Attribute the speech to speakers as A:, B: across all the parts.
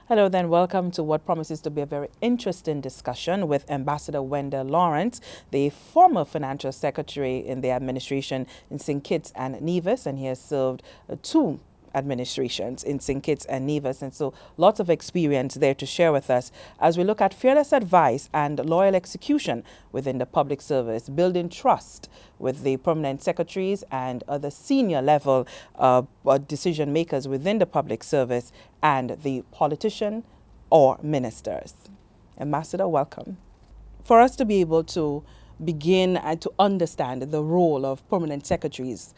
A: Hello, then. Welcome to what promises to be a very interesting discussion with Ambassador Wendell Lawrence, the former financial secretary in the administration in St. Kitts and Nevis, and he has served two administrations in St. Kitts and Nevis, and so lots of experience there to share with us as we look at fearless advice and loyal execution within the public service, building trust with the permanent secretaries and other senior level decision makers within the public service and the politician or ministers. Ambassador, welcome. For us to be able to begin and to understand the role of permanent secretaries,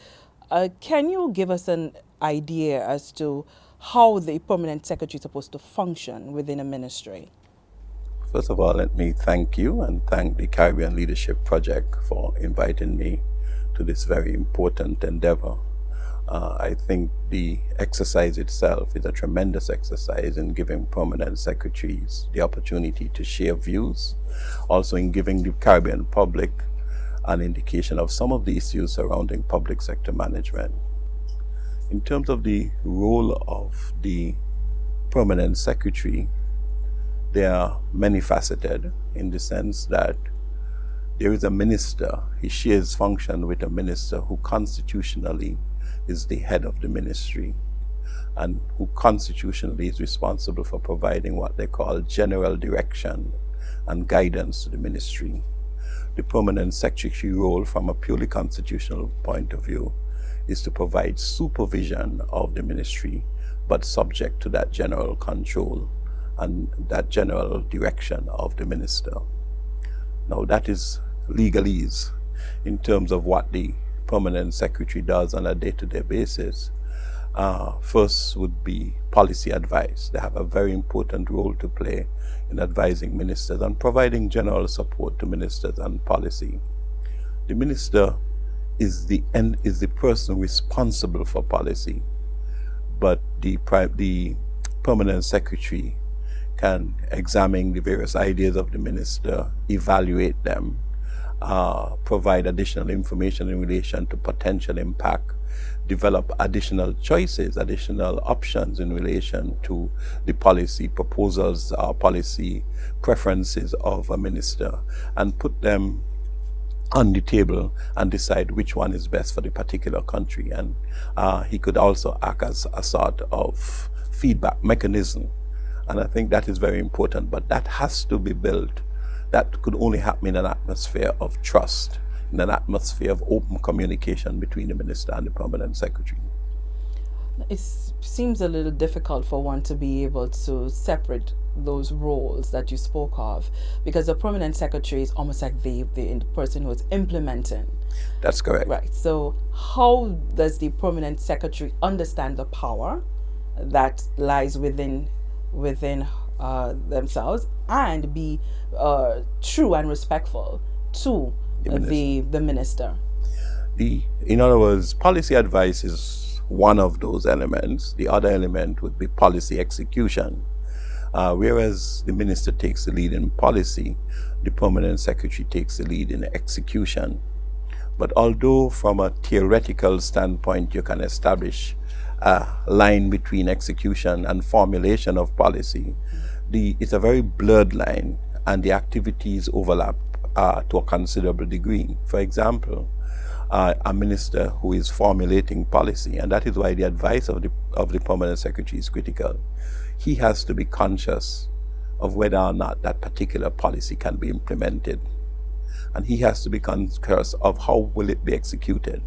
A: can you give us an idea as to how the permanent secretary is supposed to function within a ministry?
B: First of all, let me thank you and thank the Caribbean Leadership Project for inviting me to this very important endeavor. I think the exercise itself is a tremendous exercise in giving permanent secretaries the opportunity to share views, also in giving the Caribbean public an indication of some of the issues surrounding public sector management. In terms of the role of the permanent secretary, they are many faceted in the sense that there is a minister. He shares function with a minister who constitutionally is the head of the ministry and who constitutionally is responsible for providing what they call general direction and guidance to the ministry. The permanent secretary role from a purely constitutional point of view is to provide supervision of the ministry, but subject to that general control and that general direction of the minister. Now that is legalese in terms of what the permanent secretary does on a day-to-day basis. First would be policy advice. They have a very important role to play in advising ministers and providing general support to ministers and policy. The minister is the person responsible for policy, but the permanent secretary can examine the various ideas of the minister, evaluate them, provide additional information in relation to potential impact, develop additional choices, additional options in relation to the policy proposals, policy preferences of a minister, and put them on the table and decide which one is best for the particular country. And he could also act as a sort of feedback mechanism. And I think that is very important, but that has to be built. That could only happen in an atmosphere of trust, in an atmosphere of open communication between the minister and the permanent secretary.
A: It seems a little difficult for one to be able to separate those roles that you spoke of, because the permanent secretary is almost like the person who is implementing.
B: That's correct.
A: Right. So how does the permanent secretary understand the power that lies within themselves and be true and respectful to the minister?
B: In other words, policy advice is one of those elements. The other element would be policy execution. Whereas the minister takes the lead in policy, the permanent secretary takes the lead in execution. But although from a theoretical standpoint you can establish a line between execution and formulation of policy, it's a very blurred line, and the activities overlap to a considerable degree. For example, a minister who is formulating policy, and that is why the advice of the permanent secretary is critical. He has to be conscious of whether or not that particular policy can be implemented, and he has to be conscious of how will it be executed.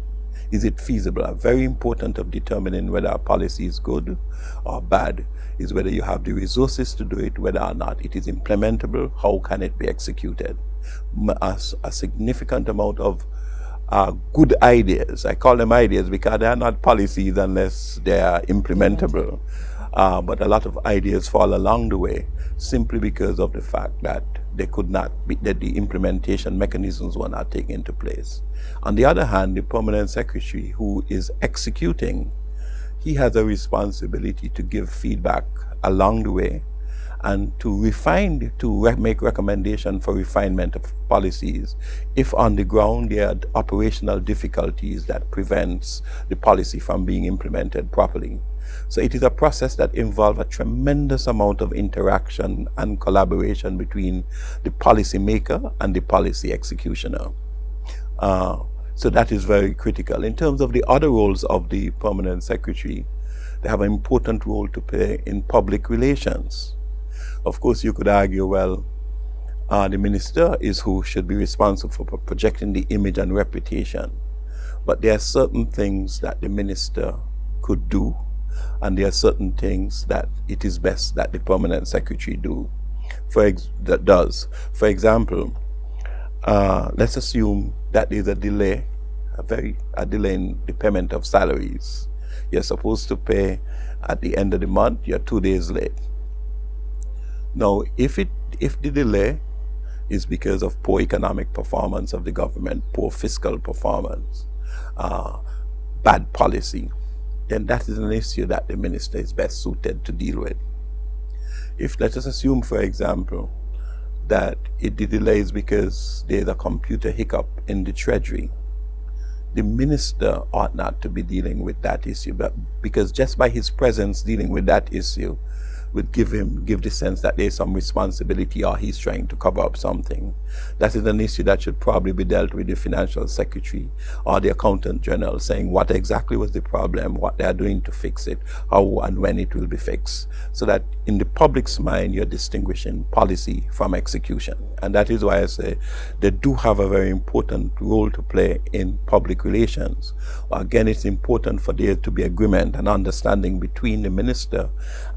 B: Is it feasible? Very important of determining whether a policy is good or bad is whether you have the resources to do it, whether or not it is implementable, how can it be executed. A significant amount of good ideas, I call them ideas because they are not policies unless they are implementable, but a lot of ideas fall along the way simply because of the fact that they could not be, that the implementation mechanisms were not taken into place. On the other hand, the permanent secretary who is executing, he has a responsibility to give feedback along the way and to refine, make recommendation for refinement of policies if on the ground there are operational difficulties that prevents the policy from being implemented properly. So it is a process that involves a tremendous amount of interaction and collaboration between the policy maker and the policy executioner. So that is very critical. In terms of the other roles of the permanent secretary, they have an important role to play in public relations. Of course, you could argue, well, the minister is who should be responsible for projecting the image and reputation. But there are certain things that the minister could do, and there are certain things that it is best that the permanent secretary does. For example, let's assume that there's a delay in the payment of salaries. You're supposed to pay at the end of the month, you're 2 days late. Now, if the delay is because of poor economic performance of the government, poor fiscal performance, bad policy, then that is an issue that the minister is best suited to deal with. If, let us assume, for example, that the delay is because there's a computer hiccup in the treasury, the minister ought not to be dealing with that issue, but because just by his presence dealing with that issue would give the sense that there's some responsibility or he's trying to cover up something. That is an issue that should probably be dealt with the financial secretary or the accountant general, saying what exactly was the problem, what they are doing to fix it, how and when it will be fixed, so that in the public's mind you're distinguishing policy from execution. And that is why I say they do have a very important role to play in public relations. Again, it's important for there to be agreement and understanding between the minister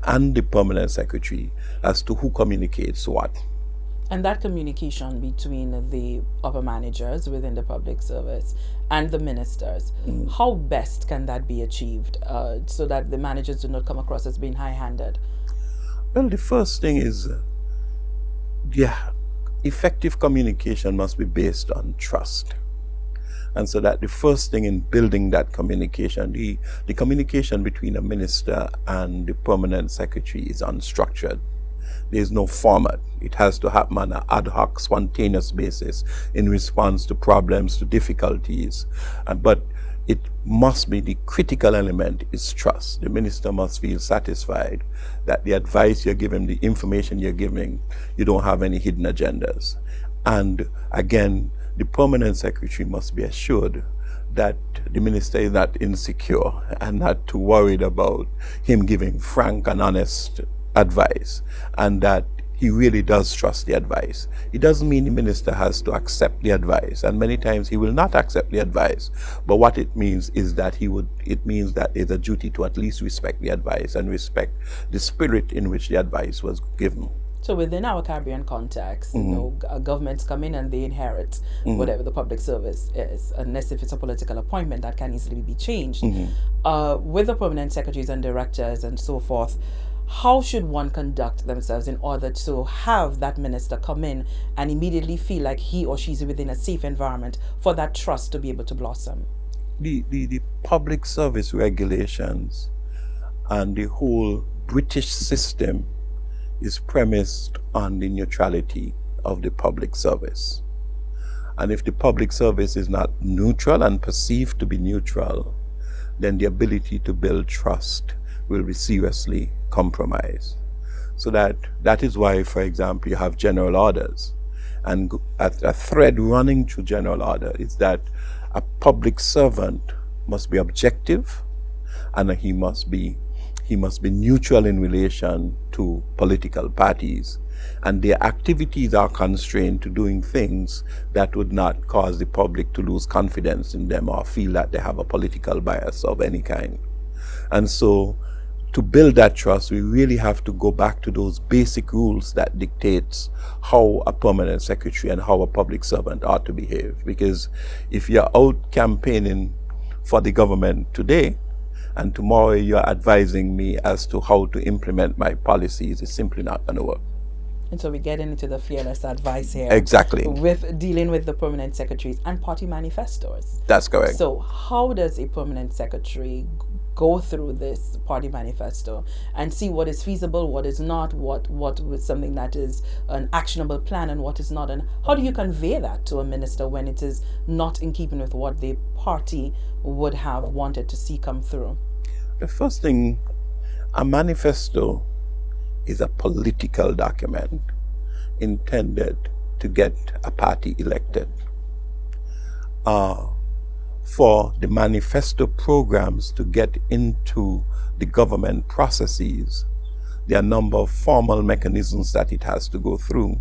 B: and the permanent secretary as to who communicates what.
A: And that communication between the upper managers within the public service and the ministers, how best can that be achieved so that the managers do not come across as being high-handed?
B: Well, the first thing is, effective communication must be based on trust. And so that the first thing in building that communication, the communication between a minister and the permanent secretary is unstructured. There's no format. It has to happen on an ad hoc, spontaneous basis in response to problems, to difficulties. But it must be, the critical element is trust. The minister must feel satisfied that the advice you're giving, the information you're giving, you don't have any hidden agendas. And again, the permanent secretary must be assured that the minister is not insecure and not too worried about him giving frank and honest advice, and that he really does trust the advice. It doesn't mean the minister has to accept the advice, and many times he will not accept the advice. But what it means is that it means that there's a duty to at least respect the advice and respect the spirit in which the advice was given.
A: So within our Caribbean context, governments come in and they inherit whatever the public service is, unless if it's a political appointment that can easily be changed. With the permanent secretaries and directors and so forth, how should one conduct themselves in order to have that minister come in and immediately feel like he or she's within a safe environment for that trust to be able to blossom?
B: The public service regulations and the whole British system is premised on the neutrality of the public service. And if the public service is not neutral and perceived to be neutral, then the ability to build trust will be seriously compromised. So that is why, for example, you have general orders. And a thread running through general order is that a public servant must be objective, and he must be neutral in relation to political parties, and their activities are constrained to doing things that would not cause the public to lose confidence in them or feel that they have a political bias of any kind. And so to build that trust, we really have to go back to those basic rules that dictates how a permanent secretary and how a public servant ought to behave. Because if you're out campaigning for the government today, and tomorrow you're advising me as to how to implement my policies, it's simply not going to work.
A: And so we're getting into the fearless advice here.
B: Exactly.
A: With dealing with the permanent secretaries and party manifestos.
B: That's correct.
A: So how does a permanent secretary go through this party manifesto and see what is feasible, what is not, what was something that is an actionable plan and what is not? And how do you convey that to a minister when it is not in keeping with what the party would have wanted to see come through?
B: The first thing, the minister must A manifesto is a political document intended to get a party elected. For the manifesto programs to get into the government processes, there are a number of formal mechanisms that it has to go through.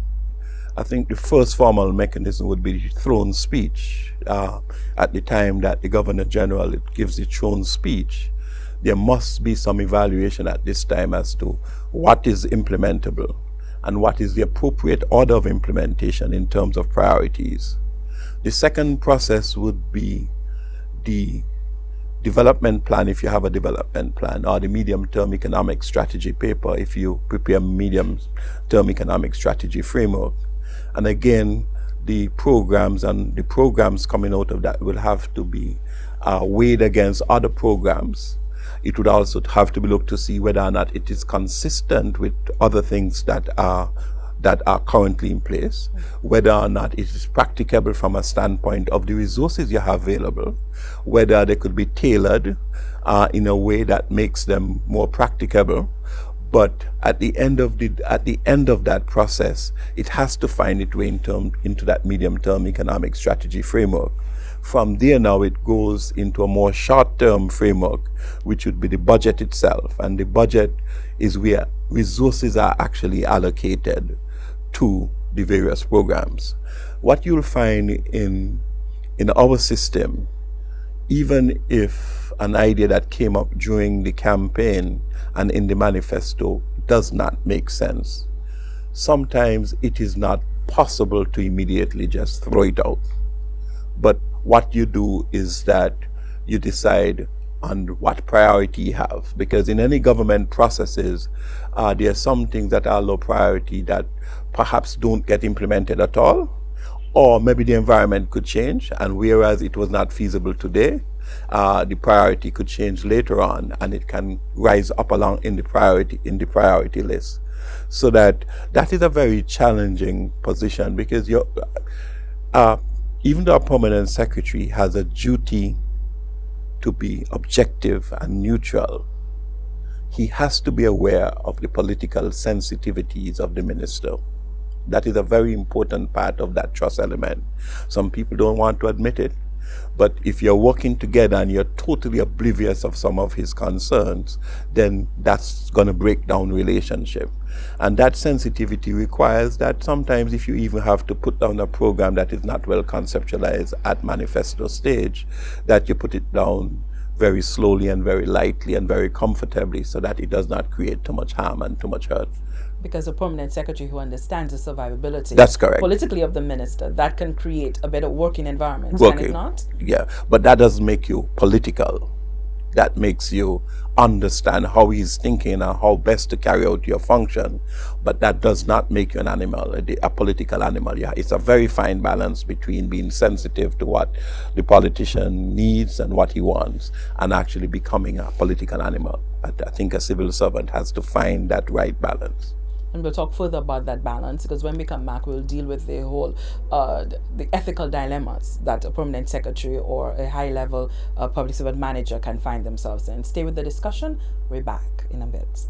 B: I think the first formal mechanism would be the throne speech. At the time that the Governor General gives the throne speech, there must be some evaluation at this time as to what is implementable and what is the appropriate order of implementation in terms of priorities. The second process would be the development plan, if you have a development plan, or the medium-term economic strategy paper, if you prepare medium-term economic strategy framework. And again, the programs coming out of that will have to be weighed against other programs. It would also have to be looked to see whether or not it is consistent with other things that are currently in place, whether or not it is practicable from a standpoint of the resources you have available, whether they could be tailored in a way that makes them more practicable. But at the end of that process, it has to find its way into that medium-term economic strategy framework. From there now it goes into a more short-term framework, which would be the budget itself. And the budget is where resources are actually allocated to the various programs. What you'll find in our system, even if an idea that came up during the campaign and in the manifesto does not make sense, sometimes it is not possible to immediately just throw it out. But what you do is that you decide on what priority you have, because in any government processes, there are some things that are low priority that perhaps don't get implemented at all, or maybe the environment could change, and whereas it was not feasible today, the priority could change later on, and it can rise up along in the priority list. So that is a very challenging position, because even though a permanent secretary has a duty to be objective and neutral, he has to be aware of the political sensitivities of the minister. That is a very important part of that trust element. Some people don't want to admit it, but if you're working together and you're totally oblivious of some of his concerns, then that's going to break down relationship. And that sensitivity requires that sometimes, if you even have to put down a program that is not well conceptualized at manifesto stage, that you put it down very slowly and very lightly and very comfortably, so that it does not create too much harm and too much hurt.
A: Because a permanent secretary who understands the survivability,
B: that's correct,
A: politically, of the minister, that can create a better working environment, can it not?
B: Yeah, but that doesn't make you political. That makes you understand how he's thinking and how best to carry out your function. But that does not make you an animal, a political animal. Yeah, it's a very fine balance between being sensitive to what the politician needs and what he wants, and actually becoming a political animal. I think a civil servant has to find that right balance.
A: And we'll talk further about that balance, because when we come back, we'll deal with the whole, the ethical dilemmas that a permanent secretary or a high-level public servant manager can find themselves in. Stay with the discussion. We're back in a bit.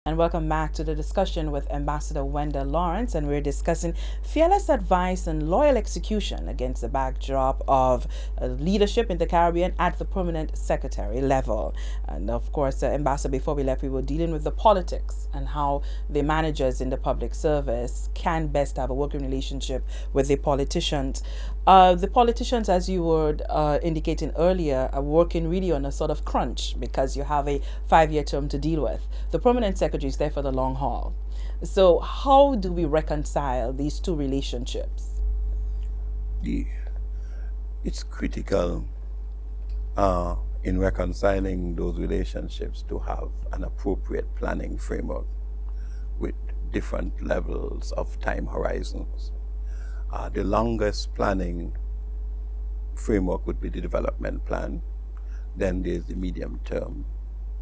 A: And welcome back to the discussion with Ambassador Wendell Lawrence, and we're discussing fearless advice and loyal execution against the backdrop of leadership in the Caribbean at the permanent secretary level. And of course, Ambassador, before we left, we were dealing with the politics and how the managers in the public service can best have a working relationship with the politicians. The politicians, as you were indicating earlier, are working really on a sort of crunch, because you have a 5-year term to deal with. The permanent secretary is there for the long haul. So how do we reconcile these two relationships?
B: It's critical in reconciling those relationships to have an appropriate planning framework with different levels of time horizons. The longest planning framework would be the development plan. Then there's the medium term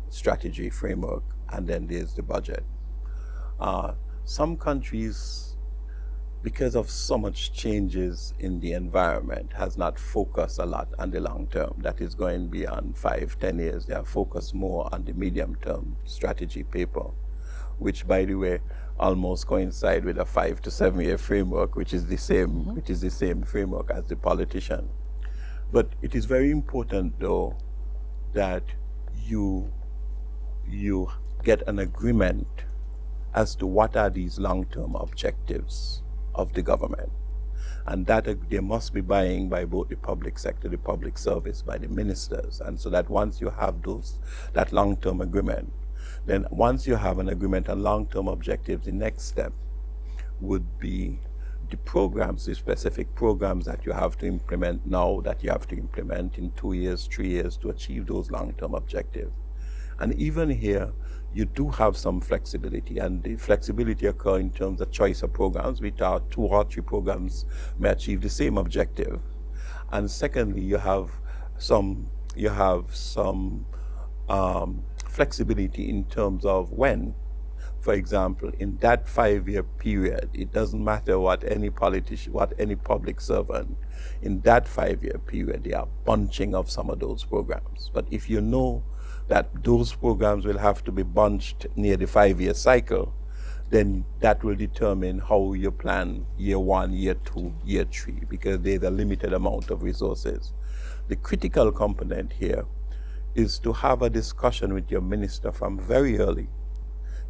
B: strategy framework, and then there's the budget. Some countries, because of so much changes in the environment, has not focused a lot on the long term. That is going beyond 5-10 years. They have focused more on the medium term strategy paper, which, by the way, almost coincide with a 5 to 7 year framework, which is the same framework as the politician. But it is very important, though, that you get an agreement as to what are these long-term objectives of the government. And that they must be buying by both the public sector, the public service, by the ministers. And so that once you have that long-term agreement, then once you have an agreement on long-term objectives, the next step would be the programs, the specific programs that you have to implement now, that you have to implement in 2 years, 3 years to achieve those long-term objectives. And even here, you do have some flexibility, and the flexibility occurs in terms of choice of programs, which are 2 or 3 programs may achieve the same objective. And secondly, you have some flexibility in terms of when. For example, in that 5-year period, it doesn't matter what any politician, what any public servant, in that 5-year period, they are bunching of some of those programs. But if you know that those programs will have to be bunched near the 5-year cycle, then that will determine how you plan year 1, year 2, year 3, because there's a limited amount of resources. The critical component here is to have a discussion with your minister from very early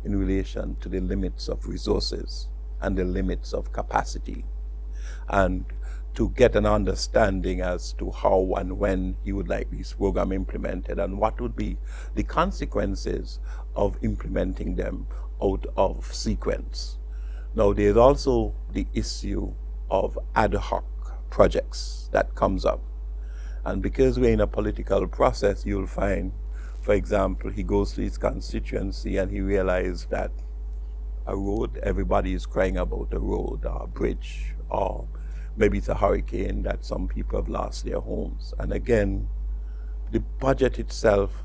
B: in relation to the limits of resources and the limits of capacity, and to get an understanding as to how and when he would like this program implemented and what would be the consequences of implementing them out of sequence. Now, there's also the issue of ad hoc projects that comes up. And because we're in a political process, you'll find, for example, he goes to his constituency and he realizes that a road, everybody is crying about a road or a bridge, or maybe it's a hurricane that some people have lost their homes. And again, the budget itself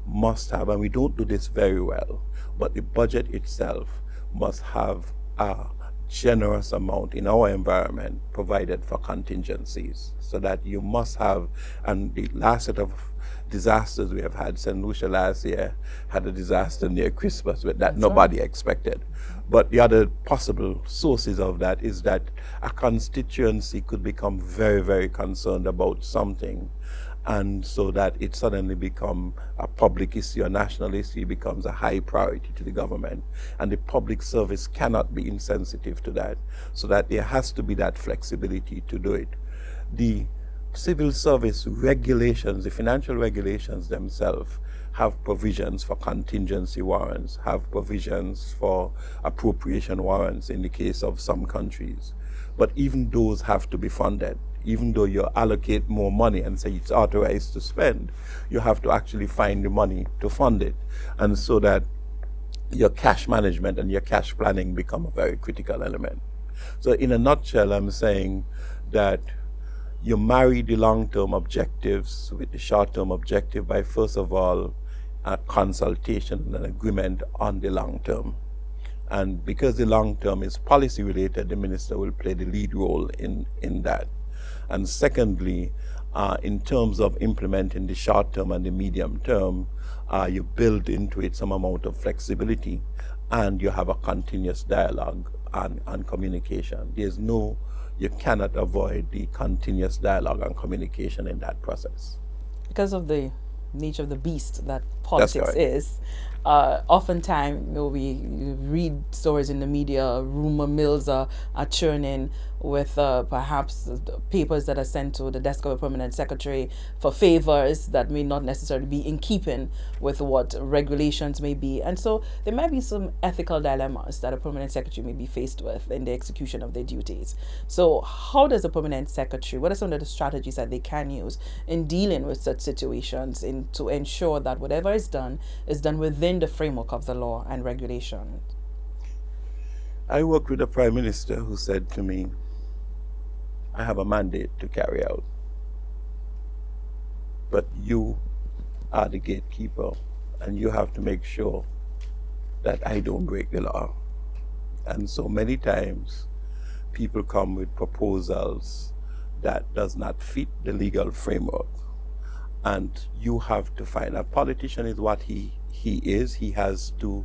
B: must have, and we don't do this very well, but the budget itself must have a generous amount in our environment provided for contingencies, so that you must have, and the last set of disasters we have had, St. Lucia last year had a disaster near Christmas that nobody expected. But the other possible sources of that is that a constituency could become very, very concerned about something, and so that it suddenly become a public issue, a national issue, becomes a high priority to the government. And the public service cannot be insensitive to that, so that there has to be that flexibility to do it. The civil service regulations, the financial regulations themselves, have provisions for contingency warrants, have provisions for appropriation warrants in the case of some countries. But even those have to be funded. Even though you allocate more money and say it's authorized to spend, you have to actually find the money to fund it. And so that your cash management and your cash planning become a very critical element. So in a nutshell, I'm saying that you marry the long-term objectives with the short-term objective by, first of all, a consultation and an agreement on the long term. And because the long term is policy related, the minister will play the lead role in that. And secondly, in terms of implementing the short term and the medium term, you build into it some amount of flexibility, and you have a continuous dialogue and communication. You cannot avoid the continuous dialogue and communication in that process.
A: Because of the nature of the beast that politics is, oftentimes, we read stories in the media, rumor mills are churning with perhaps papers that are sent to the desk of a permanent secretary for favors that may not necessarily be in keeping with what regulations may be. And so there might be some ethical dilemmas that a permanent secretary may be faced with in the execution of their duties. So how does a permanent secretary, what are some of the strategies that they can use in dealing with such situations to ensure that whatever is done within the framework of the law and regulation?
B: I worked with a prime minister who said to me, I have a mandate to carry out, but you are the gatekeeper and you have to make sure that I don't break the law. And so many times people come with proposals that does not fit the legal framework. And you have to find a politician is what he is. He has to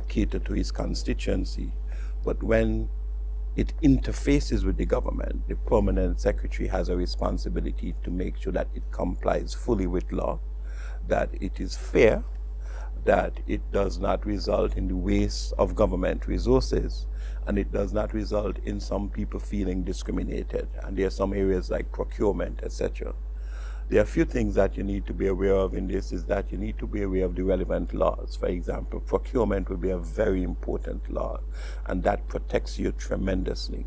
B: cater to his constituency. But when it interfaces with the government, the permanent secretary has a responsibility to make sure that it complies fully with law, that it is fair, that it does not result in the waste of government resources, and it does not result in some people feeling discriminated. And there are some areas like procurement, etc. There are a few things that you need to be aware of in this is that you need to be aware of the relevant laws. For example, procurement will be a very important law, and that protects you tremendously.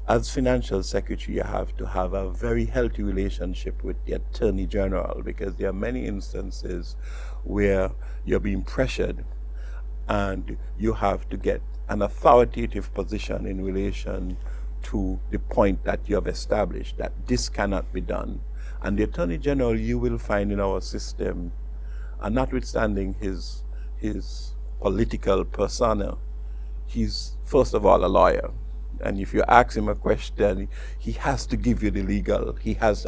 B: As financial secretary, you have to have a very healthy relationship with the Attorney General, because there are many instances where you're being pressured and you have to get an authoritative position in relation to the point that you have established that this cannot be done. And the Attorney General you will find in our system, and notwithstanding his political persona, he's first of all a lawyer. And if you ask him a question, he has to give you the legal.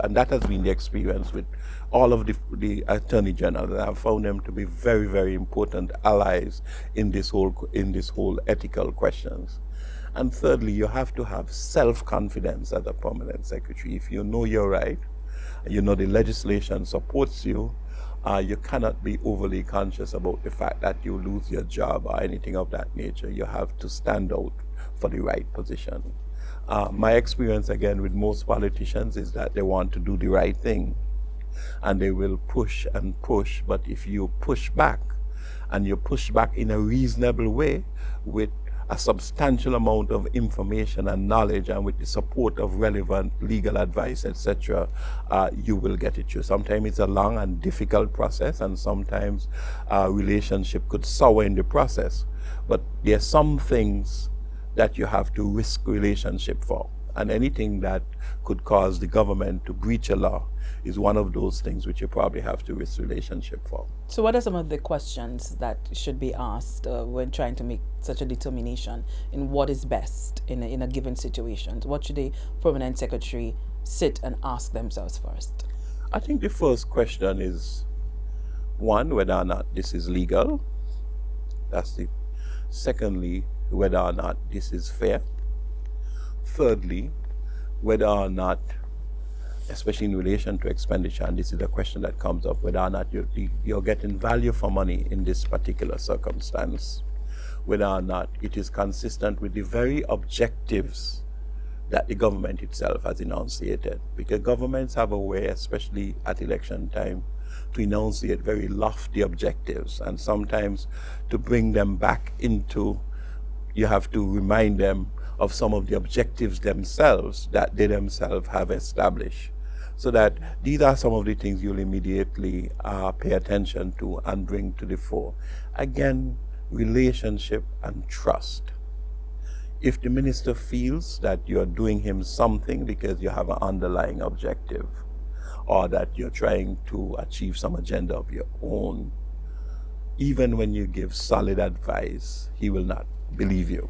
B: And that has been the experience with all of the Attorney General. And I've found them to be very, very important allies in this whole ethical questions. And thirdly, you have to have self-confidence as a permanent secretary. If you know you're right, you know the legislation supports you, you cannot be overly conscious about the fact that you lose your job or anything of that nature. You have to stand out for the right position. My experience, again, with most politicians is that they want to do the right thing, and they will push and push. But if you push back, and you push back in a reasonable way with a substantial amount of information and knowledge, and with the support of relevant legal advice, etc., you will get it through. Sometimes it's a long and difficult process, and sometimes relationship could sour in the process. But there are some things that you have to risk relationship for. And anything that could cause the government to breach a law is one of those things which you probably have to risk relationship for.
A: So what are some of the questions that should be asked when trying to make such a determination in what is best in a given situation? What should a permanent secretary sit and ask themselves first?
B: I think the first question is, one, whether or not this is legal. Secondly, whether or not this is fair. Thirdly, whether or not, especially in relation to expenditure, and this is a question that comes up, whether or not you're getting value for money in this particular circumstance, whether or not it is consistent with the very objectives that the government itself has enunciated. Because governments have a way, especially at election time, to enunciate very lofty objectives, and sometimes to bring them back into, you have to remind them of some of the objectives themselves that they themselves have established. So that these are some of the things you'll immediately pay attention to and bring to the fore. Again, relationship and trust. If the minister feels that you're doing him something because you have an underlying objective, or that you're trying to achieve some agenda of your own, even when you give solid advice, he will not believe you.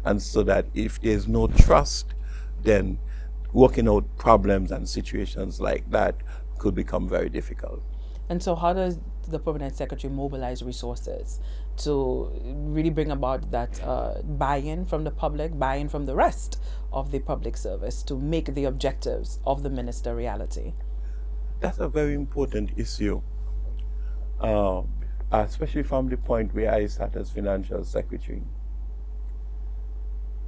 B: And so that if there's no trust, then working out problems and situations like that could become very difficult.
A: And so how does the permanent secretary mobilize resources to really bring about that buy-in from the public, buy-in from the rest of the public service to make the objectives of the minister reality?
B: That's a very important issue, especially from the point where I sat as financial secretary.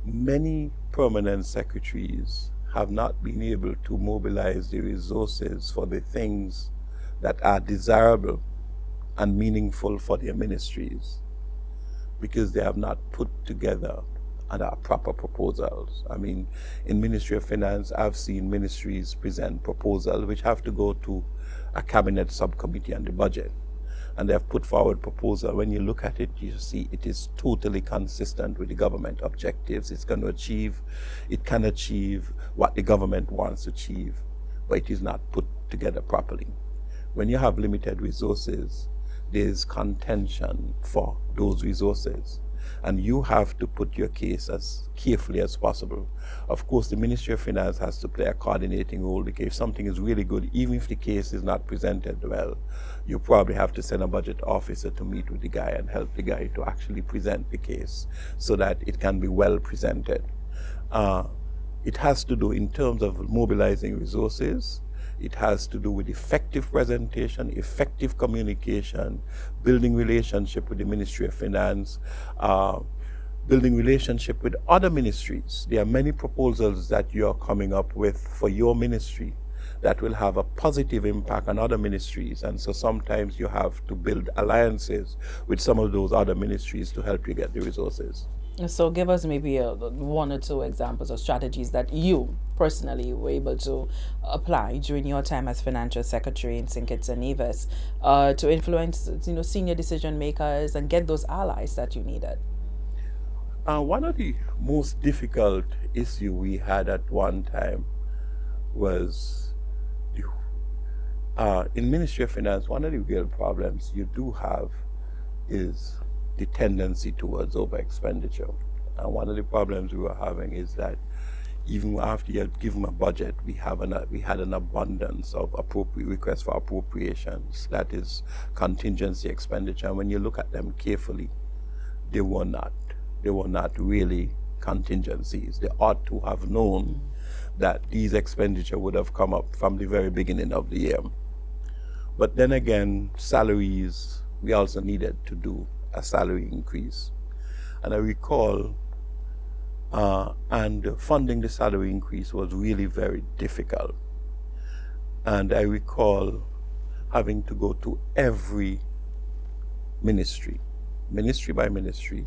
B: Many permanent secretaries have not been able to mobilize the resources for the things that are desirable and meaningful for their ministries, because they have not put together proper proposals. I mean, in Ministry of Finance, I've seen ministries present proposals which have to go to a cabinet subcommittee on the budget. And they have put forward proposal. When you look at it, you see it is totally consistent with the government objectives. It can achieve what the government wants to achieve, but it is not put together properly. when you have limited resources, there's contention for those resources. And you have to put your case as carefully as possible. Of course, the Ministry of Finance has to play a coordinating role, because if something is really good, even if the case is not presented well, you probably have to send a budget officer to meet with the guy and help the guy to actually present the case so that it can be well presented. It has to do in terms of mobilizing resources. It has to do with effective presentation, effective communication, building relationship with the Ministry of Finance, building relationship with other ministries. There are many proposals that you are coming up with for your ministry that will have a positive impact on other ministries. And so sometimes you have to build alliances with some of those other ministries to help you get the resources.
A: So give us maybe one or two examples of strategies that you personally were able to apply during your time as financial secretary in St. Kitts and Nevis to influence, senior decision makers and get those allies that you needed.
B: One of the most difficult issues we had at one time was in Ministry of Finance. One of the real problems you do have is the tendency towards over expenditure. And one of the problems we were having is that even after you had given a budget, we had an abundance of requests for appropriations, that is contingency expenditure. And when you look at them carefully, they were not really contingencies. They ought to have known that these expenditure would have come up from the very beginning of the year. But then again, salaries, we also needed to do a salary increase. And I recall, and funding the salary increase was really very difficult. And I recall having to go to every ministry by ministry.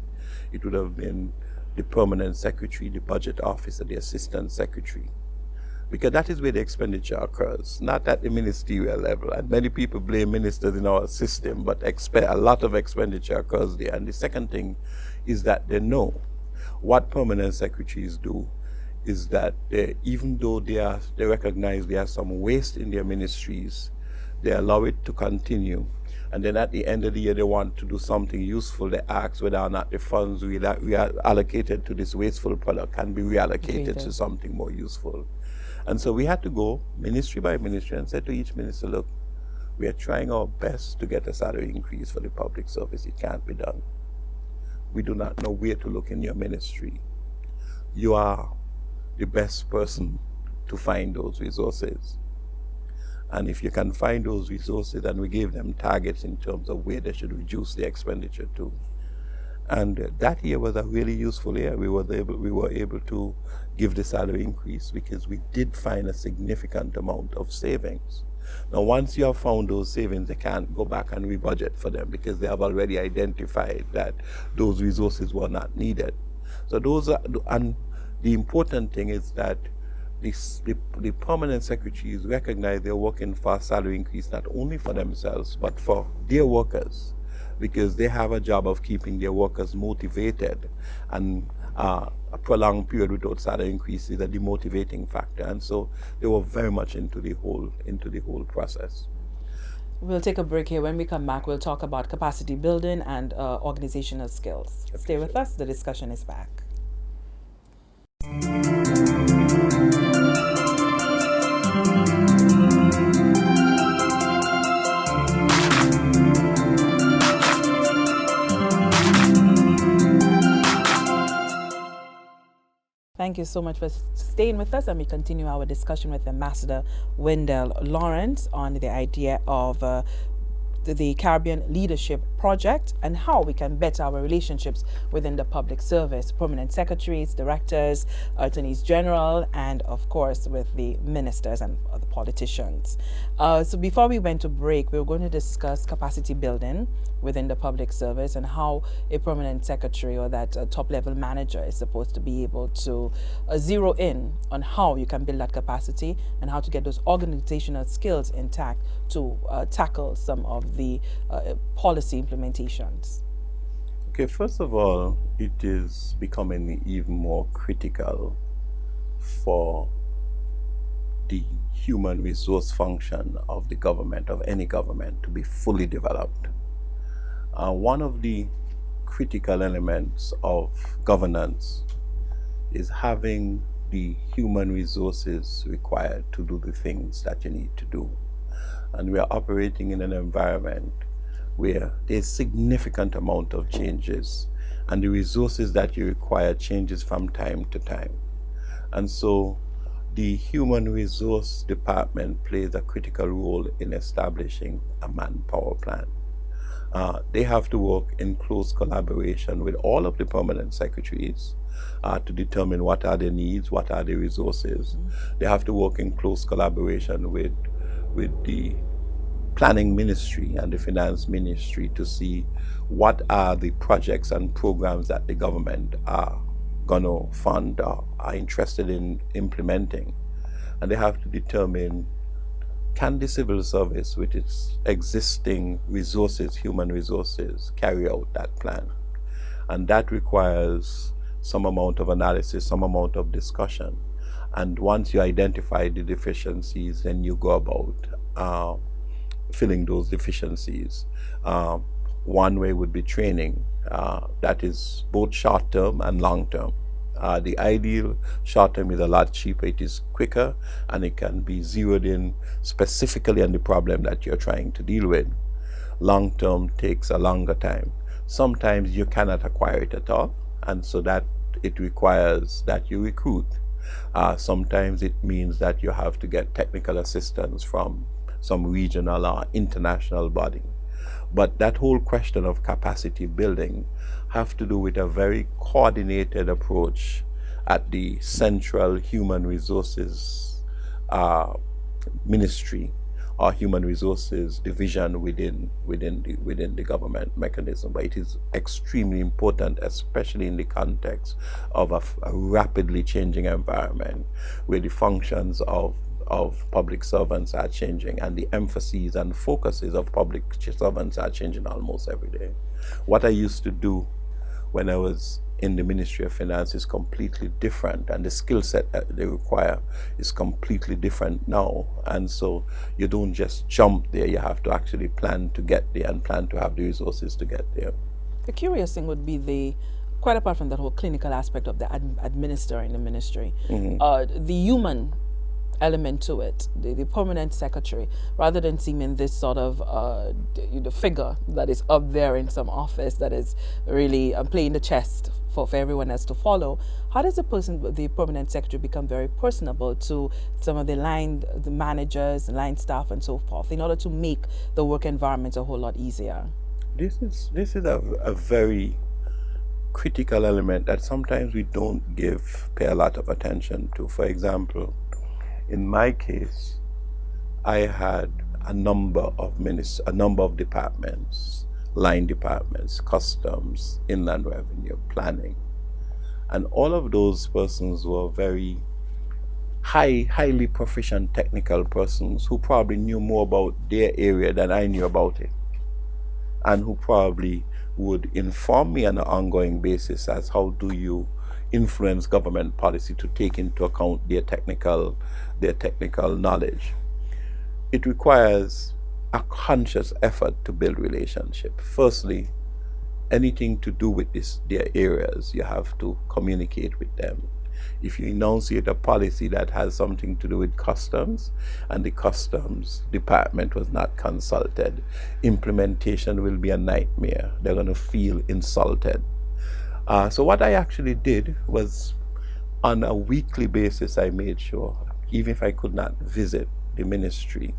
B: It would have been the permanent secretary, the budget officer, the assistant secretary, because that is where the expenditure occurs, not at the ministerial level. And many people blame ministers in our system, but a lot of expenditure occurs there. And the second thing is that they know what permanent secretaries do is that even though they recognize there are some waste in their ministries, they allow it to continue. And then at the end of the year, they want to do something useful. They ask whether or not the funds we are allocated to this wasteful product can be reallocated to something more useful. And so we had to go ministry by ministry and say to each minister, look, we are trying our best to get a salary increase for the public service. It can't be done. We do not know where to look in your ministry. You are the best person to find those resources. And if you can find those resources, and we gave them targets in terms of where they should reduce their expenditure to. And that year was a really useful year. We were able to give the salary increase because we did find a significant amount of savings. Now, once you have found those savings, they can't go back and rebudget for them because they have already identified that those resources were not needed. So and the important thing is that the permanent secretaries recognize they're working for a salary increase not only for themselves, but for their workers, because they have a job of keeping their workers motivated, and a prolonged period without salary increase is a demotivating factor. And so they were very much into the whole process.
A: We'll take a break here. When we come back, we'll talk about capacity building and organizational skills. Stay with us. The discussion is back. Thank you so much for staying with us, and we continue our discussion with Ambassador Wendell Lawrence on the idea of the Caribbean Leadership Project and how we can better our relationships within the public service, permanent secretaries, directors, attorneys general, and of course with the ministers and the politicians. So before we went to break, we were going to discuss capacity building within the public service and how a permanent secretary or that top level manager is supposed to be able to zero in on how you can build that capacity and how to get those organizational skills intact to tackle some of the policy implementations.
B: Okay, first of all, it is becoming even more critical for the human resource function of the government, of any government, to be fully developed. One of the critical elements of governance is having the human resources required to do the things that you need to do. And we are operating in an environment where there's significant amount of changes, and the resources that you require changes from time to time. And so the human resource department plays a critical role in establishing a manpower plan. They have to work in close collaboration with all of the permanent secretaries to determine what are their needs, what are the resources. They have to work in close collaboration with the planning ministry and the finance ministry to see what are the projects and programs that the government are going to fund or are interested in implementing. And they have to determine, can the civil service with its existing resources, human resources, carry out that plan? And that requires some amount of analysis, some amount of discussion. And once you identify the deficiencies, then you go about filling those deficiencies. One way would be training, that is both short-term and long-term. The ideal short-term is a lot cheaper, it is quicker, and it can be zeroed in specifically on the problem that you're trying to deal with. Long-term takes a longer time. Sometimes you cannot acquire it at all, and so that it requires that you recruit. Sometimes it means that you have to get technical assistance from some regional or international body. But that whole question of capacity building have to do with a very coordinated approach at the central human resources ministry or human resources division within the government mechanism. But it is extremely important, especially in the context of a rapidly changing environment where the functions of public servants are changing, and the emphases and focuses of public servants are changing almost every day. What I used to do when I was in the Ministry of Finance is completely different, and the skill set that they require is completely different now. And so you don't just jump there, you have to actually plan to get there and plan to have the resources to get there.
A: The curious thing would be quite apart from that whole clinical aspect of the administering the ministry, the human element to it, the permanent secretary, rather than seeming this sort of figure that is up there in some office that is really playing the chess for everyone else to follow. How does the permanent secretary become very personable to some of the managers, line staff, and so forth, in order to make the work environment a whole lot easier?
B: This is a very critical element that sometimes we don't pay a lot of attention to. For example, in my case, I had a number of departments, line departments, customs, inland revenue, planning, and all of those persons were very highly proficient technical persons who probably knew more about their area than I knew about it, and who probably would inform me on an ongoing basis as how do you influence government policy to take into account their technical knowledge. It requires a conscious effort to build relationship. Firstly, anything to do with their areas, you have to communicate with them. If you enunciate a policy that has something to do with customs and the customs department was not consulted, implementation will be a nightmare. They're going to feel insulted. So what I actually did was, on a weekly basis, I made sure, even if I could not visit the ministry,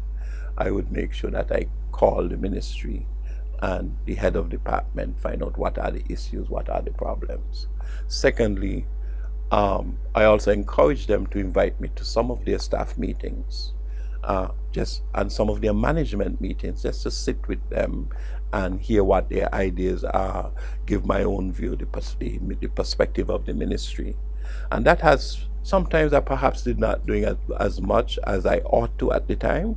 B: I would make sure that I call the ministry and the head of department, find out what are the issues, what are the problems. Secondly, I also encourage them to invite me to some of their staff meetings, and some of their management meetings, just to sit with them and hear what their ideas are, give my own view, the perspective of the ministry. And that has, sometimes I perhaps did not doing as much as I ought to at the time,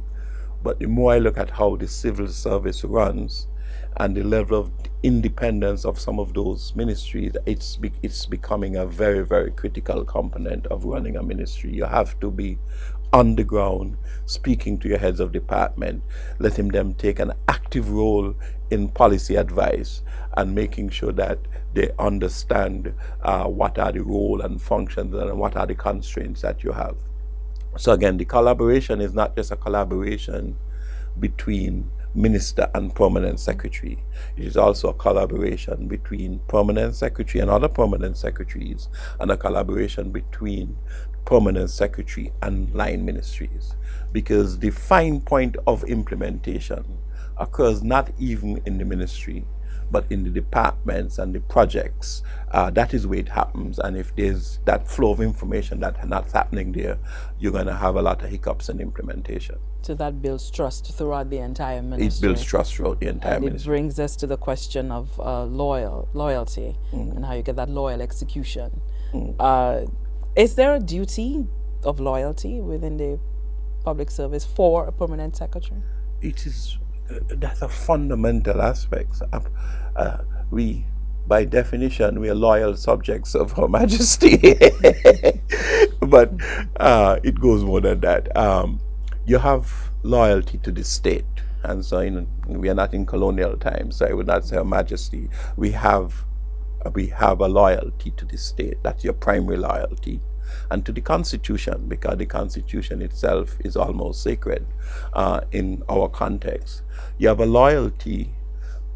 B: but the more I look at how the civil service runs and the level of independence of some of those ministries, it's becoming a very, very critical component of running a ministry. You have to be on the ground, speaking to your heads of department, letting them take an active role in policy advice and making sure that they understand what are the role and functions and what are the constraints that you have. So again, the collaboration is not just a collaboration between minister and permanent secretary. It is also a collaboration between permanent secretary and other permanent secretaries, and a collaboration between permanent secretary and line ministries, because the fine point of implementation occurs not even in the ministry, but in the departments and the projects. That is where it happens. And if there's that flow of information that's not happening there, you're going to have a lot of hiccups in implementation.
A: So that builds trust throughout the entire ministry.
B: It builds trust throughout the entire ministry.
A: It brings us to the question of loyalty and how you get that loyal execution. Is there a duty of loyalty within the public service for a permanent secretary?
B: It is. That's a fundamental aspect. We, by definition, we are loyal subjects of Her Majesty. But it goes more than that. You have loyalty to the state. And so we are not in colonial times, so I would not say Her Majesty. We have a loyalty to the state. That's your primary loyalty. And to the Constitution, because the Constitution itself is almost sacred in our context. You have a loyalty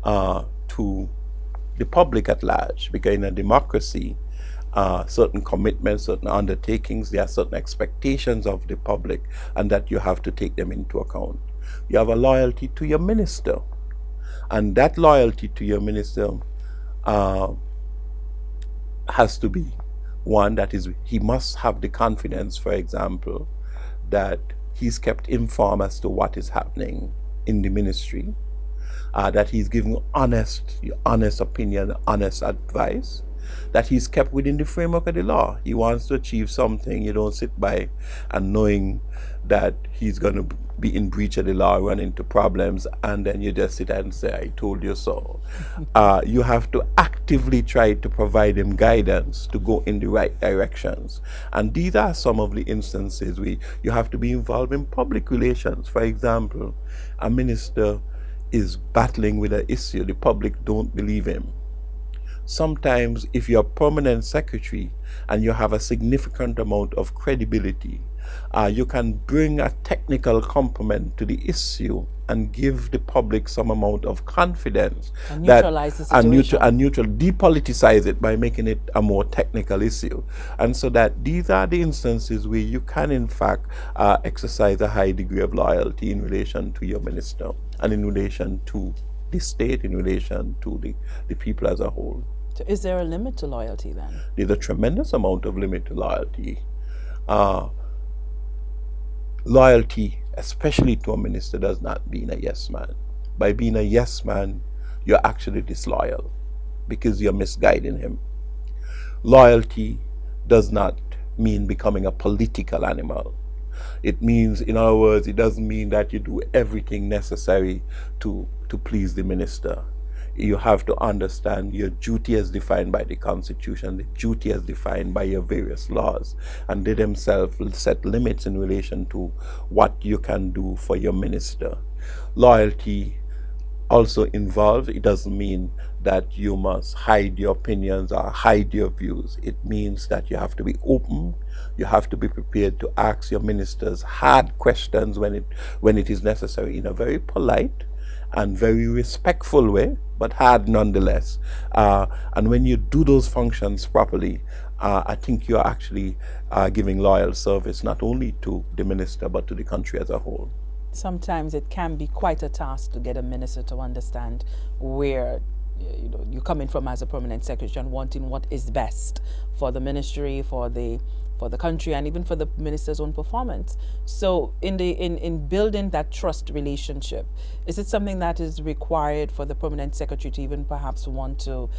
B: to the public at large, because in a democracy, certain commitments, certain undertakings, there are certain expectations of the public, and that you have to take them into account. You have a loyalty to your minister, and that loyalty to your minister has to be one that is, he must have the confidence, for example, that he's kept informed as to what is happening in the ministry, that he's giving honest opinion, honest advice, that he's kept within the framework of the law. He wants to achieve something. You don't sit by and knowing that he's going to be in breach of the law, run into problems, and then you just sit and say, I told you so. You have to actively try to provide him guidance to go in the right directions. And these are some of the instances where you have to be involved in public relations. For example, a minister is battling with an issue, the public don't believe him. Sometimes if you're a permanent secretary and you have a significant amount of credibility, you can bring a technical complement to the issue and give the public some amount of confidence.
A: And neutralize the situation.
B: And depoliticize it by making it a more technical issue. And so that these are the instances where you can in fact exercise a high degree of loyalty in relation to your minister and in relation to the state, in relation to the people as a whole.
A: So is there a limit to loyalty then?
B: There's a tremendous amount of limit to loyalty. Loyalty, especially to a minister, does not mean a yes man. By being a yes man, you're actually disloyal because you're misguiding him. Loyalty does not mean becoming a political animal. It means, in other words, it doesn't mean that you do everything necessary to please the minister. You have to understand your duty as defined by the Constitution, the duty as defined by your various laws, and they themselves will set limits in relation to what you can do for your minister. Loyalty also involves, it doesn't mean that you must hide your opinions or hide your views. It means that you have to be open, you have to be prepared to ask your ministers hard questions when it is necessary, in a very polite and very respectful way, but hard nonetheless. And when you do those functions properly, I think you're actually giving loyal service not only to the minister, but to the country as a whole.
A: Sometimes it can be quite a task to get a minister to understand where you're coming from as a permanent secretary and wanting what is best for the ministry, for the country, and even for the minister's own performance. So in building that trust relationship, is it something that is required for the permanent secretary to even perhaps want to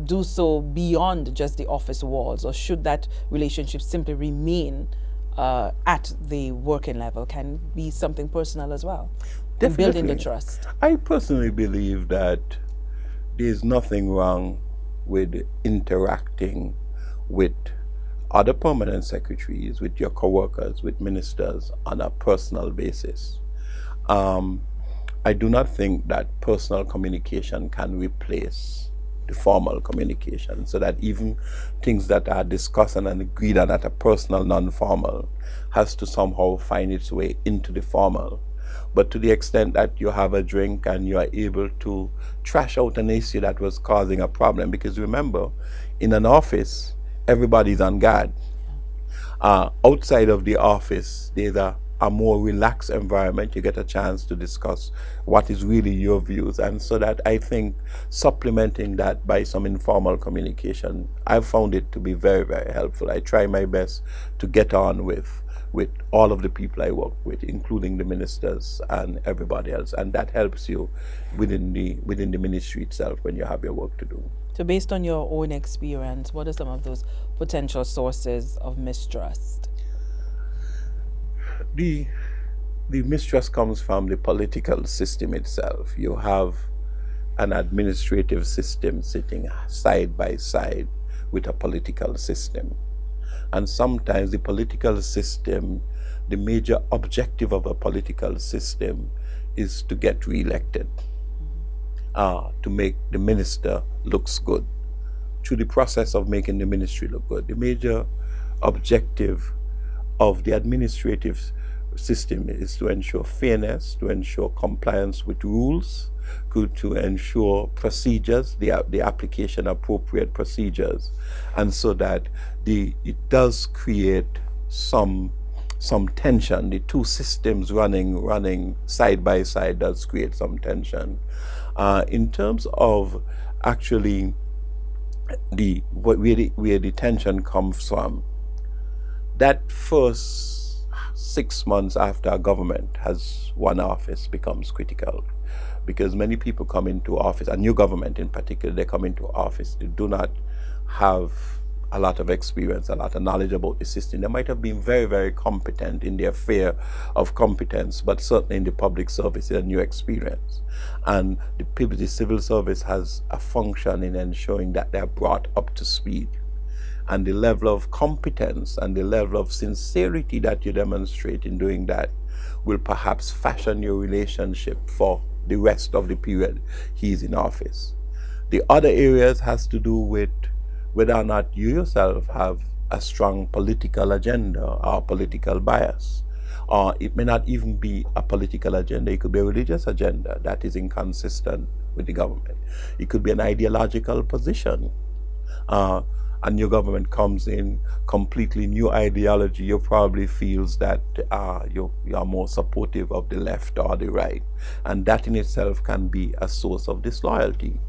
A: do so beyond just the office walls, or should that relationship simply remain at the working level? Can it be something personal as well?
B: Definitely.
A: In building the trust.
B: I personally believe that there's nothing wrong with interacting with other permanent secretaries, with your co-workers, with ministers on a personal basis. I do not think that personal communication can replace the formal communication, so that even things that are discussed and agreed on at a personal, non-formal, has to somehow find its way into the formal. But to the extent that you have a drink and you are able to trash out an issue that was causing a problem, because remember, in an office, everybody's on guard. Outside of the office, there's a more relaxed environment. You get a chance to discuss what is really your views. And so that I think supplementing that by some informal communication, I've found it to be very, very helpful. I try my best to get on with all of the people I work with, including the ministers and everybody else. And that helps you within the ministry itself when you have your work to do.
A: So based on your own experience, what are some of those potential sources of mistrust?
B: The mistrust comes from the political system itself. You have an administrative system sitting side by side with a political system. And sometimes the political system, the major objective of a political system is to get re-elected, to make the minister looks good. Through the process of making the ministry look good, the major objective of the administrative system is to ensure fairness, to ensure compliance with rules, to ensure procedures, the application of appropriate procedures, and so that it does create some tension. The two systems running side by side does create some tension. In terms of actually where the tension comes from, that first 6 months after a government has one office becomes critical, because many people come into office, a new government in particular, they come into office, they do not have a lot of experience, a lot of knowledge about the system. They might have been very, very competent in their sphere of competence, but certainly in the public service, it's a new experience. And the civil service has a function in ensuring that they're brought up to speed. And the level of competence and the level of sincerity that you demonstrate in doing that will perhaps fashion your relationship for the rest of the period he's in office. The other areas has to do with whether or not you yourself have a strong political agenda or political bias. Or it may not even be a political agenda, it could be a religious agenda that is inconsistent with the government. It could be an ideological position. A new government comes in, completely new ideology, you probably feels that you are more supportive of the left or the right. And that in itself can be a source of disloyalty.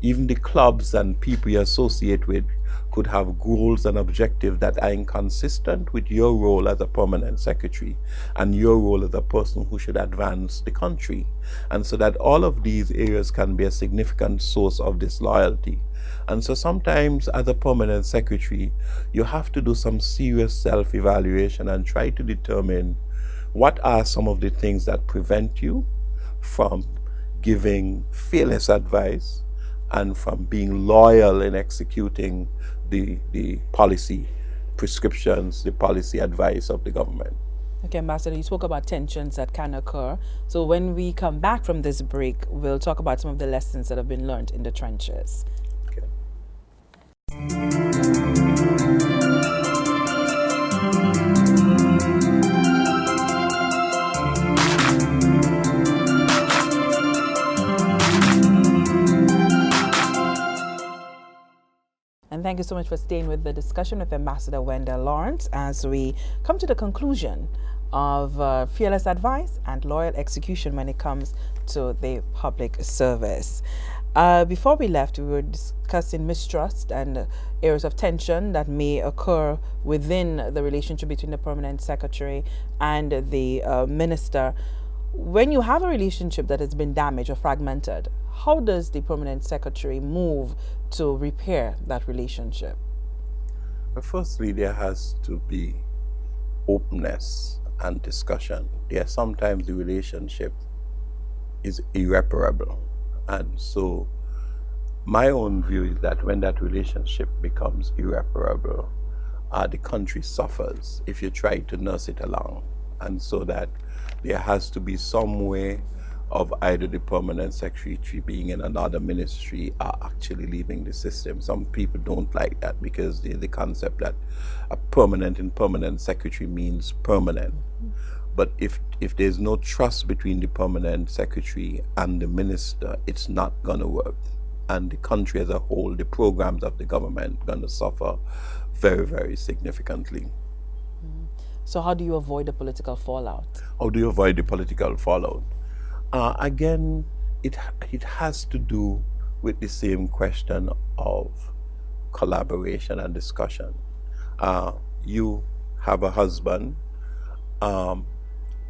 B: Even the clubs and people you associate with could have goals and objectives that are inconsistent with your role as a permanent secretary and your role as a person who should advance the country. And so that all of these areas can be a significant source of disloyalty. And so sometimes as a permanent secretary, you have to do some serious self-evaluation and try to determine what are some of the things that prevent you from giving fearless advice and from being loyal in executing the policy prescriptions, the policy advice of the government.
A: Okay, Ambassador, you spoke about tensions that can occur. So when we come back from this break, we'll talk about some of the lessons that have been learned in the trenches.
B: Okay.
A: And thank you so much for staying with the discussion with Ambassador Wendell Lawrence as we come to the conclusion of fearless advice and loyal execution when it comes to the public service. Before we left, we were discussing mistrust and areas of tension that may occur within the relationship between the permanent secretary and the minister. When you have a relationship that has been damaged or fragmented, how does the permanent secretary move to repair that relationship?
B: Firstly, there has to be openness and discussion. There sometimes the relationship is irreparable. And so my own view is that when that relationship becomes irreparable, the country suffers if you try to nurse it along. And so that there has to be some way of either the permanent secretary being in another ministry or actually leaving the system. Some people don't like that because the concept that a permanent secretary means permanent. But if there's no trust between the permanent secretary and the minister, it's not going to work. And the country as a whole, the programs of the government, going to suffer very, very significantly.
A: So how do you avoid the political fallout?
B: How do you avoid the political fallout? Again, it has to do with the same question of collaboration and discussion. You have a husband.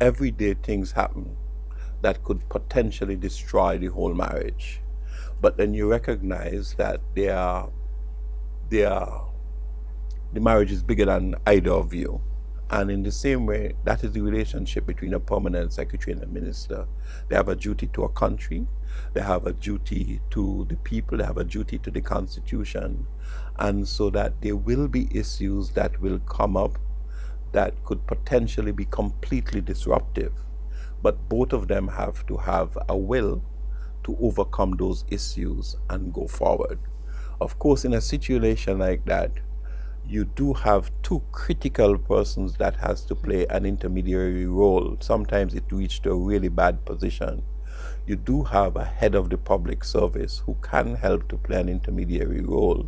B: Every day things happen that could potentially destroy the whole marriage. But then you recognize that the marriage is bigger than either of you. And in the same way, that is the relationship between a permanent secretary and a minister. They have a duty to a country, they have a duty to the people, they have a duty to the Constitution. And so that there will be issues that will come up that could potentially be completely disruptive. But both of them have to have a will to overcome those issues and go forward. Of course, in a situation like that, you do have two critical persons that has to play an intermediary role. Sometimes it reached a really bad position. You do have a head of the public service who can help to play an intermediary role.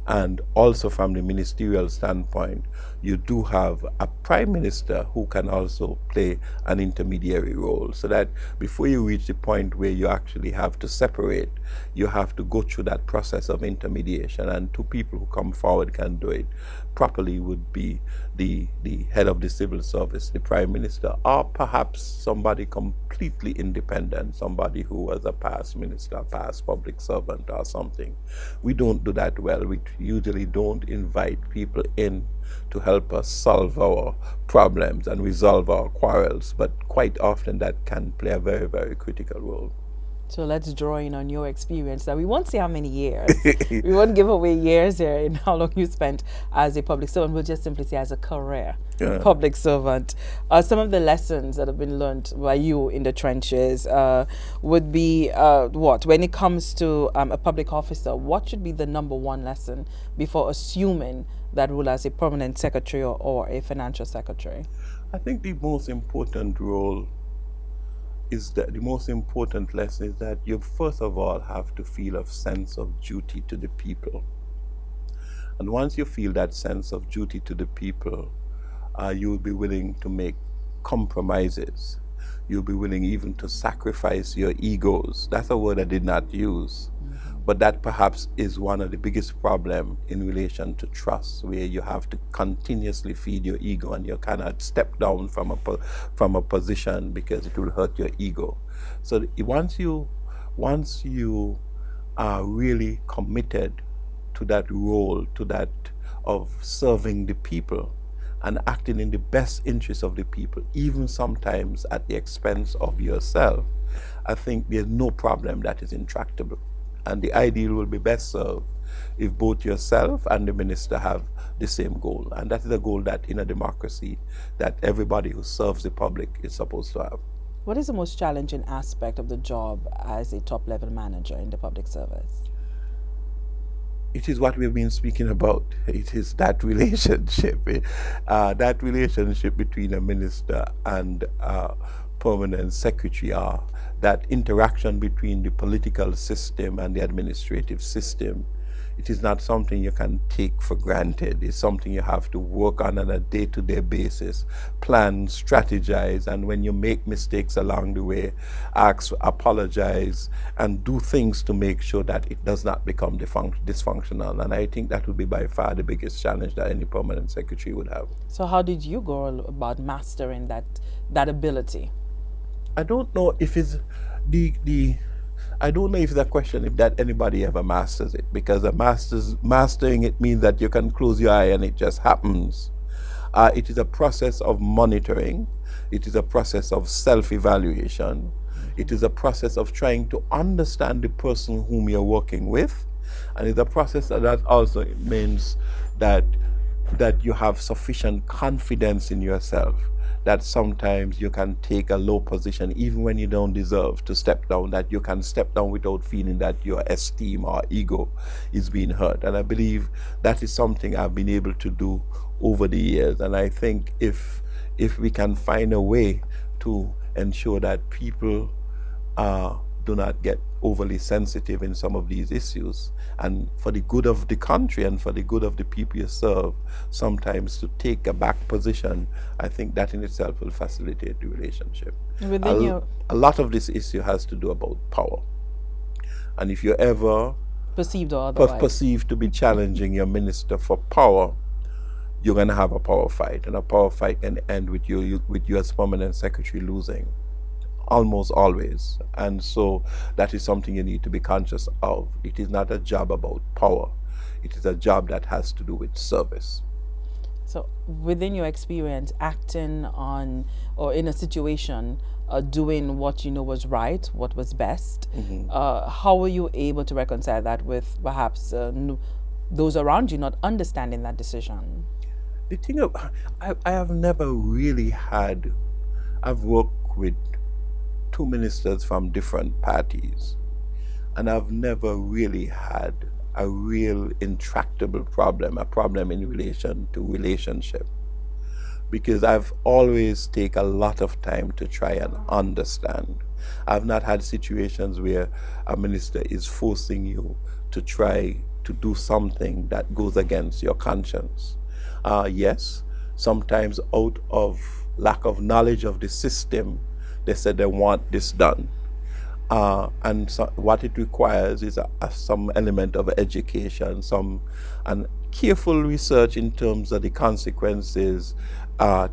B: And also from the ministerial standpoint, you do have a prime minister who can also play an intermediary role. So that before you reach the point where you actually have to separate, you have to go through that process of intermediation. And two people who come forward can do it properly would be the head of the civil service, the prime minister, or perhaps somebody completely independent, somebody who was a past minister, past public servant or something. We don't do that well. We usually don't invite people in to help us solve our problems and resolve our quarrels, but quite often that can play a very, very critical role.
A: So let's draw in on your experience. Now, we won't say how many years. We won't give away years here in how long you spent as a public servant. We'll just simply say as a career public servant. Some of the lessons that have been learned by you in the trenches would be what? When it comes to a public officer, what should be the number one lesson before assuming that role as a permanent secretary or a financial secretary?
B: I think the most important role is that the most important lesson is that you first of all have to feel a sense of duty to the people. And once you feel that sense of duty to the people, you will be willing to make compromises. You'll be willing even to sacrifice your egos. That's a word I did not use. But that perhaps is one of the biggest problems in relation to trust, where you have to continuously feed your ego and you cannot step down from a position because it will hurt your ego. So once you are really committed to that role, to that of serving the people and acting in the best interest of the people, even sometimes at the expense of yourself, I think there's no problem that is intractable. And the ideal will be best served if both yourself and the minister have the same goal. And that is a goal that in a democracy that everybody who serves the public is supposed to have.
A: What is the most challenging aspect of the job as a top-level manager in the public service?
B: It is what we've been speaking about. It is that relationship, that relationship between a minister and permanent secretary, that interaction between the political system and the administrative system. It is not something you can take for granted. It's something you have to work on a day-to-day basis, plan, strategize, and when you make mistakes along the way, apologize, and do things to make sure that it does not become dysfunctional. And I think that would be by far the biggest challenge that any permanent secretary would have.
A: So how did you go about mastering that ability?
B: I don't know if it's I don't know if it's a question if that anybody ever masters it, because mastering it means that you can close your eye and it just happens. It is a process of monitoring. It is a process of self-evaluation. It is a process of trying to understand the person whom you're working with. And it's a process that also means that that you have sufficient confidence in yourself, that sometimes you can take a low position even when you don't deserve to step down, that you can step down without feeling that your esteem or ego is being hurt. And I believe that is something I've been able to do over the years. And I think if we can find a way to ensure that people do not get overly sensitive in some of these issues, and for the good of the country and for the good of the people you serve, sometimes to take a back position, I think that in itself will facilitate the relationship. A lot of this issue has to do about power. And if you're ever
A: perceived or otherwise
B: perceived to be challenging your minister for power, you're going to have a power fight. And a power fight can end with you as permanent secretary losing. Almost always. And so that is something you need to be conscious of. It is not a job about power. It is a job that has to do with service.
A: So within your experience acting on or in a situation, doing what you know was right, what was best, how were you able to reconcile that with perhaps those around you not understanding that decision?
B: The thing I have never really I've worked with two ministers from different parties, and I've never really had a real intractable problem, a problem in relation to relationship, because I've always take a lot of time to try and understand. I've not had situations where a minister is forcing you to try to do something that goes against your conscience. Yes, sometimes out of lack of knowledge of the system, they said they want this done. And so what it requires is some element of education, and careful research in terms of the consequences,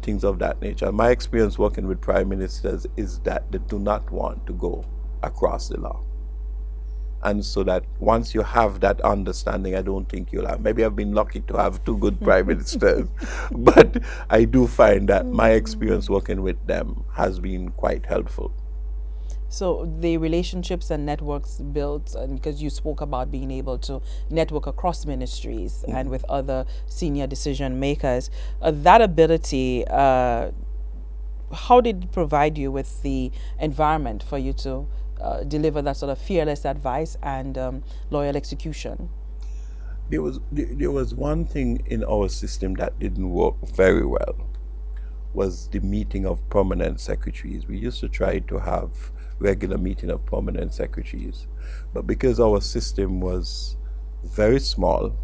B: things of that nature. My experience working with prime ministers is that they do not want to go across the law. And so that once you have that understanding, I don't think you'll have. Maybe I've been lucky to have two good prime ministers, but I do find that my experience working with them has been quite helpful.
A: So the relationships and networks built, and because you spoke about being able to network across ministries and with other senior decision makers, that ability, how did it provide you with the environment for you to deliver that sort of fearless advice and loyal execution?
B: There was one thing in our system that didn't work very well, was the meeting of permanent secretaries. We used to try to have regular meeting of permanent secretaries, but because our system was very small,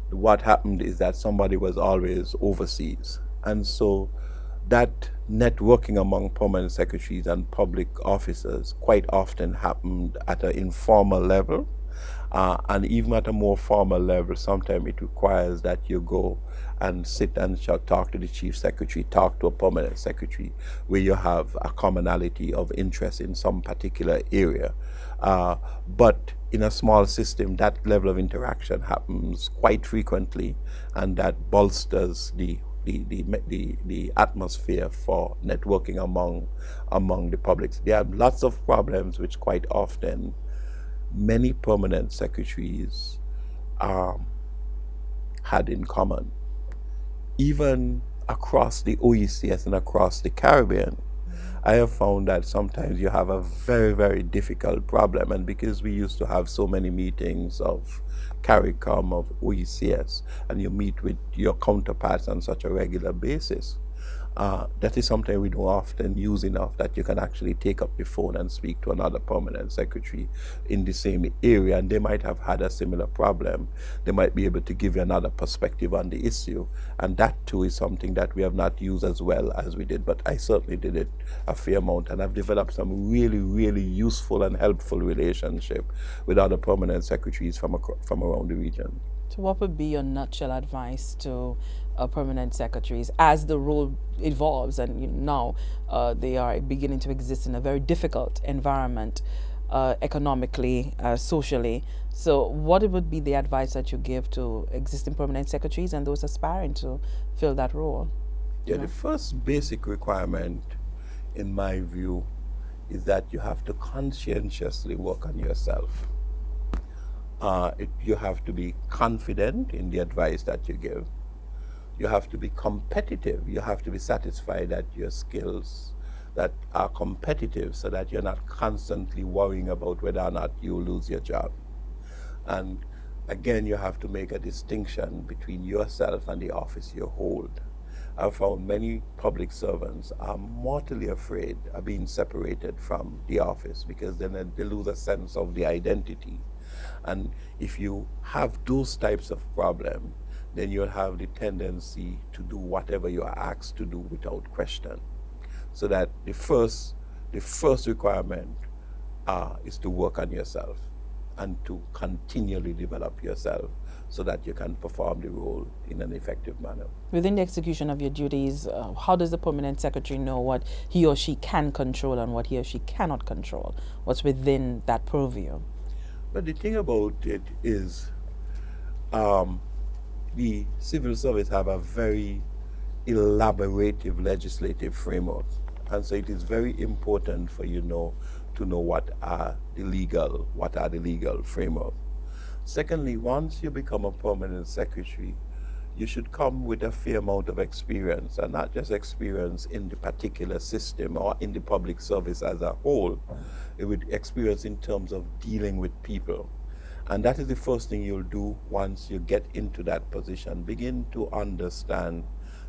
B: what happened is that somebody was always overseas, and so that networking among permanent secretaries and public officers quite often happened at an informal level, and even at a more formal level, sometimes it requires that you go and sit and talk to the chief secretary, talk to a permanent secretary, where you have a commonality of interest in some particular area. But in a small system, that level of interaction happens quite frequently, and that bolsters the atmosphere for networking among the public. There are lots of problems which quite often many permanent secretaries had in common. Even across the OECS and across the Caribbean, I have found that sometimes you have a very, very difficult problem. And because we used to have so many meetings of CARICOM, of OECS, and you meet with your counterparts on such a regular basis, that is something we don't often use enough, that you can actually take up the phone and speak to another permanent secretary in the same area, and they might have had a similar problem. They might be able to give you another perspective on the issue, and that too is something that we have not used as well as we did, but I certainly did it a fair amount, and I've developed some really, really useful and helpful relationship with other permanent secretaries from around the region.
A: So what would be your nutshell advice to permanent secretaries as the role evolves, and now they are beginning to exist in a very difficult environment, economically, socially? So what would be the advice that you give to existing permanent secretaries and those aspiring to fill that role?
B: Yeah, the first basic requirement, in my view, is that you have to conscientiously work on yourself. You have to be confident in the advice that you give. You have to be competitive. You have to be satisfied that your skills that are competitive so that you're not constantly worrying about whether or not you lose your job. And again, you have to make a distinction between yourself and the office you hold. I've found many public servants are mortally afraid of being separated from the office because then they lose a sense of the identity. And if you have those types of problems, then you'll have the tendency to do whatever you are asked to do without question. So that the first requirement is to work on yourself and to continually develop yourself so that you can perform the role in an effective manner.
A: Within the execution of your duties, how does the permanent secretary know what he or she can control and what he or she cannot control? What's within that purview?
B: But the thing about it is the civil service have a very elaborative legislative framework. And so it is very important for you to know what are the legal framework. Secondly, once you become a permanent secretary, you should come with a fair amount of experience, and not just experience in the particular system or in the public service as a whole, with experience in terms of dealing with people. And that is the first thing you'll do once you get into that position. Begin to understand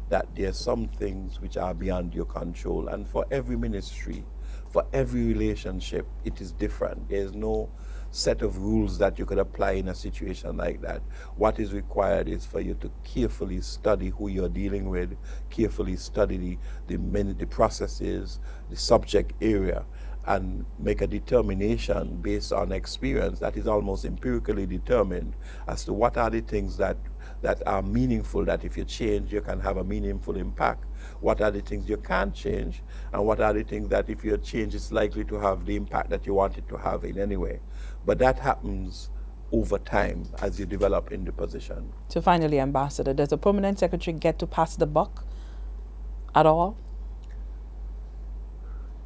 B: that there are some things which are beyond your control. And for every ministry, for every relationship, it is different. There's no set of rules that you could apply in a situation like that. What is required is for you to carefully study who you're dealing with, carefully study the processes, the subject area, and make a determination based on experience that is almost empirically determined as to what are the things that are meaningful, that if you change, you can have a meaningful impact. What are the things you can't change, and what are the things that if you change, it's likely to have the impact that you want it to have in any way. But that happens over time as you develop in the position.
A: So finally, Ambassador, does a permanent secretary get to pass the buck at all?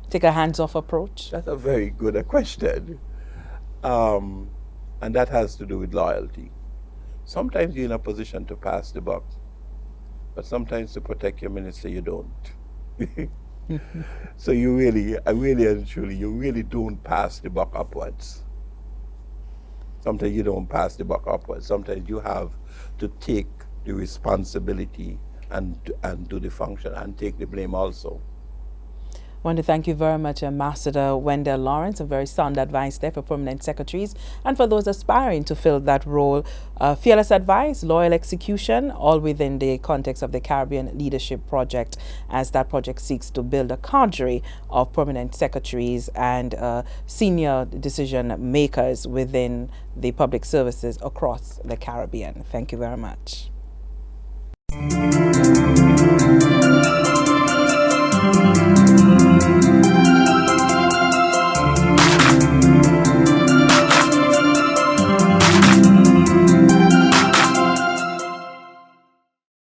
A: Take a hands-off approach?
B: That's a very good question. And that has to do with loyalty. Sometimes you're in a position to pass the buck, but sometimes to protect your minister, you don't. So you really don't pass the buck upwards. Sometimes you don't pass the buck upwards. Sometimes you have to take the responsibility and do the function and take the blame also.
A: I want to thank you very much, Ambassador Wendell Lawrence. A very sound advice there for permanent secretaries and for those aspiring to fill that role. Fearless advice, loyal execution, all within the context of the Caribbean Leadership Project, as that project seeks to build a cadre of permanent secretaries and senior decision makers within the public services across the Caribbean. Thank you very much.